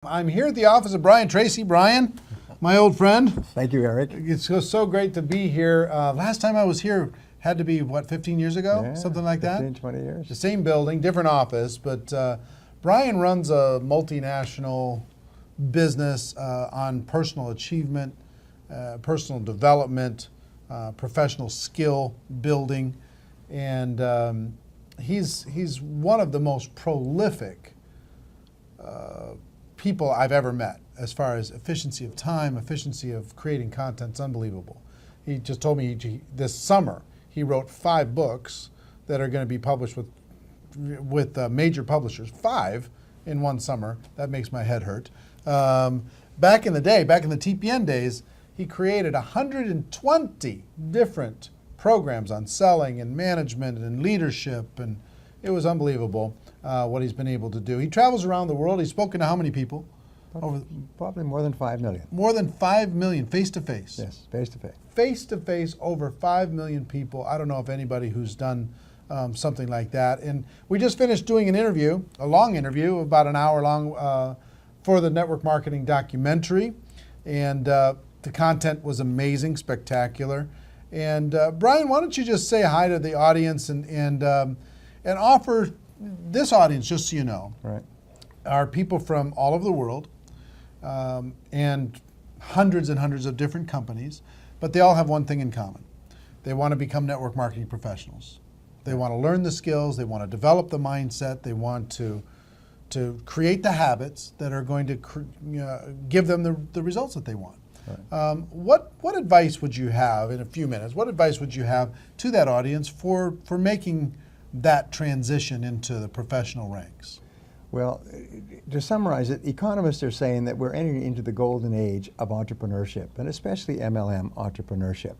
I'm here at the office of Brian Tracy. Brian, my old friend. Thank you, Eric. It's so great to be here. Last time I was here had to be, what, 15 years ago? Yeah, Something like 15, that? 20 years. The same building, different office, but Brian runs a multinational business on personal achievement, personal development, professional skill building, and he's one of the most prolific people I've ever met as far as efficiency of time, efficiency of creating content. It's unbelievable. He just told me this summer he wrote 5 books that are going to be published with major publishers. 5 in one summer. That makes my head hurt. Back in the day, back in the TPN days, he created 120 different programs on selling and management and leadership, and it was unbelievable what he's been able to do. He travels around the world. He's spoken to how many people? Probably more than 5 million. More than 5 million, face-to-face. Yes, face-to-face. Face-to-face, over 5 million people. I don't know of anybody who's done something like that. And we just finished doing an interview, a long interview, about an hour long, for the network marketing documentary. And the content was amazing, spectacular. And Brian, why don't you just say hi to the audience and offer this audience, just so you know, Right. are people from all over the world and hundreds and hundreds of different companies, but they all have one thing in common. They want to become network marketing professionals. They want to learn the skills, they want to develop the mindset, they want to create the habits that are going to give them the results that they want. Right. What advice would you have, in a few minutes, what advice would you have to that audience for making that transition into the professional ranks? Well, to summarize it, economists are saying that we're entering into the golden age of entrepreneurship, and especially MLM entrepreneurship.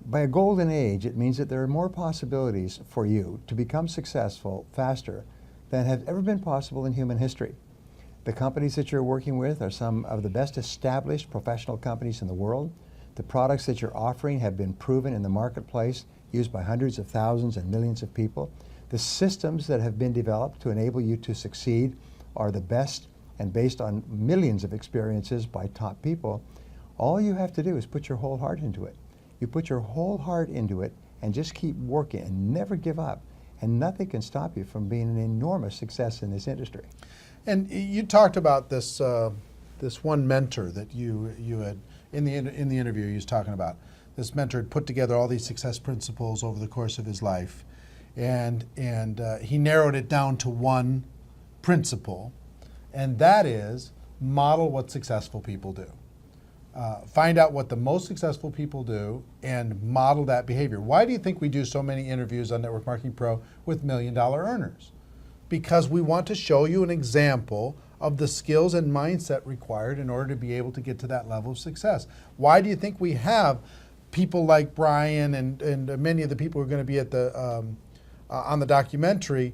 By a golden age, it means that there are more possibilities for you to become successful faster than have ever been possible in human history. The companies that you're working with are some of the best established professional companies in the world. The products that you're offering have been proven in the marketplace, used by hundreds of thousands and millions of people. The systems that have been developed to enable you to succeed are the best and based on millions of experiences by top people. All you have to do is put your whole heart into it. You put your whole heart into it and just keep working and never give up. And nothing can stop you from being an enormous success in this industry. And you talked about this this one mentor that you had in the interview. He was talking about this mentor had put together all these success principles over the course of his life, and he narrowed it down to one principle, and that is model what successful people do. Find out what the most successful people do and model that behavior. Why do you think we do so many interviews on Network Marketing Pro with $1 million earners? Because we want to show you an example of the skills and mindset required in order to be able to get to that level of success. Why do you think we have people like Brian and many of the people who are going to be at the on the documentary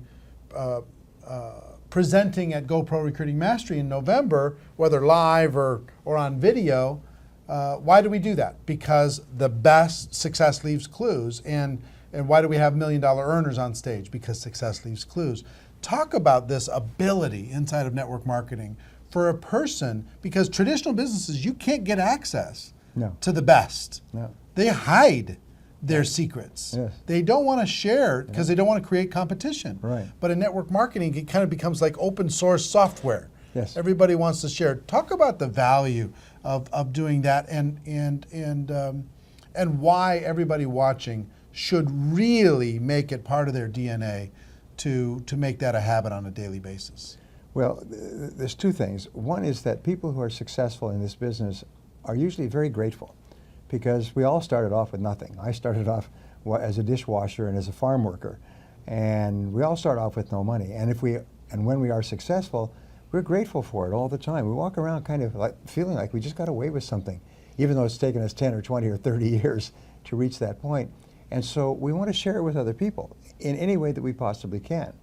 presenting at GoPro Recruiting Mastery in November, whether live or on video? Why do we do that? Because the best success leaves clues. And why do we have $1 million earners on stage? Because success leaves clues. Talk about this ability inside of network marketing for a person, because traditional businesses, you can't get access to the best. No. They hide their secrets. Yes. They don't want to share because they don't want to create competition. Right. But in network marketing, it kind of becomes like open source software. Yes. Everybody wants to share. Talk about the value of doing that and why everybody watching should really make it part of their DNA to make that a habit on a daily basis. Well, there's 2 things. One is that people who are successful in this business are usually very grateful, because we all started off with nothing. I started off as a dishwasher and as a farm worker, and we all start off with no money. And when we are successful, we're grateful for it all the time. We walk around kind of like feeling like we just got away with something, even though it's taken us 10 or 20 or 30 years to reach that point. And so we want to share it with other people in any way that we possibly can.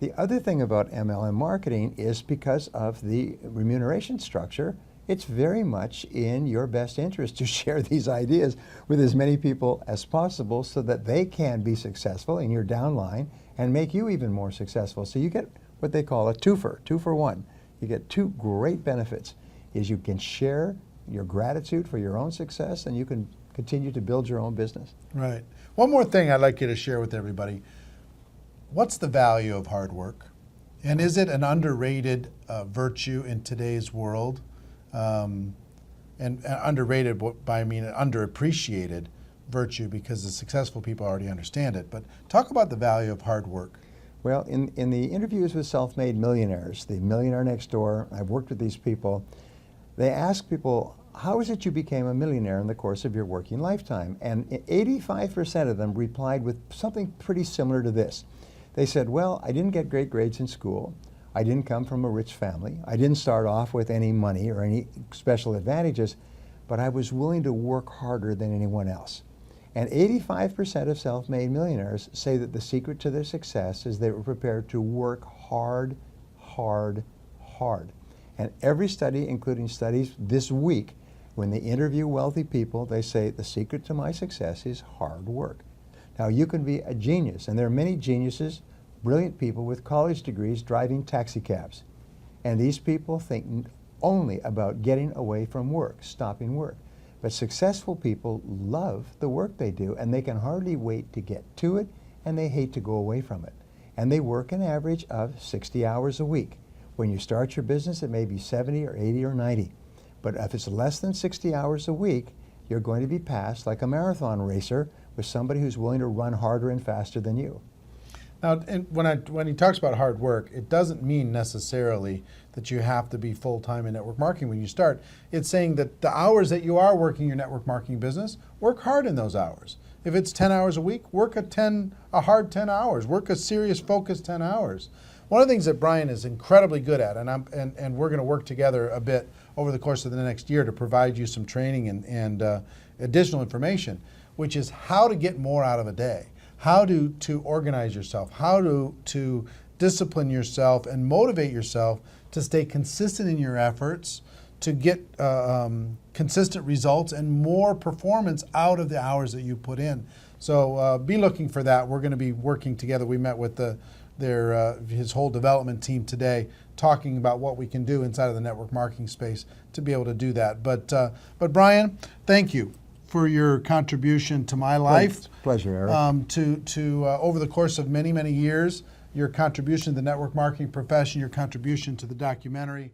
The other thing about MLM marketing is because of the remuneration structure, it's very much in your best interest to share these ideas with as many people as possible so that they can be successful in your downline and make you even more successful. So you get what they call a twofer, 2 for 1. You get two great benefits, is you can share your gratitude for your own success, and you can continue to build your own business. Right. One more thing I'd like you to share with everybody. What's the value of hard work? And is it an underrated virtue in today's world? And underrated, by I mean an underappreciated virtue, because the successful people already understand it. But talk about the value of hard work. Well, in the interviews with self-made millionaires, the Millionaire Next Door, I've worked with these people, they ask people, how is it you became a millionaire in the course of your working lifetime? And 85% of them replied with something pretty similar to this. They said, well, I didn't get great grades in school. I didn't come from a rich family. I didn't start off with any money or any special advantages, but I was willing to work harder than anyone else. And 85% of self-made millionaires say that the secret to their success is they were prepared to work hard, hard, hard. And every study, including studies this week, when they interview wealthy people, they say the secret to my success is hard work. Now, you can be a genius, and there are many geniuses, brilliant people with college degrees driving taxi cabs. And these people think only about getting away from work, stopping work. But successful people love the work they do, and they can hardly wait to get to it, and they hate to go away from it. And they work an average of 60 hours a week. When you start your business, it may be 70 or 80 or 90. But if it's less than 60 hours a week, you're going to be passed like a marathon racer with somebody who's willing to run harder and faster than you. Now, and when he talks about hard work, it doesn't mean necessarily that you have to be full-time in network marketing when you start. It's saying that the hours that you are working your network marketing business, work hard in those hours. If it's 10 hours a week, work a hard 10 hours. Work a serious, focused 10 hours. One of the things that Brian is incredibly good at, and we're going to work together a bit over the course of the next year to provide you some training and additional information, which is how to get more out of a day. How to organize yourself, how to discipline yourself and motivate yourself to stay consistent in your efforts, to get consistent results and more performance out of the hours that you put in. So be looking for that. We're going to be working together. We met with his whole development team today, talking about what we can do inside of the network marketing space to be able to do that. But Brian, thank you for your contribution to my life. Pleasure, Eric. To over the course of many, many years, your contribution to the network marketing profession, your contribution to the documentary.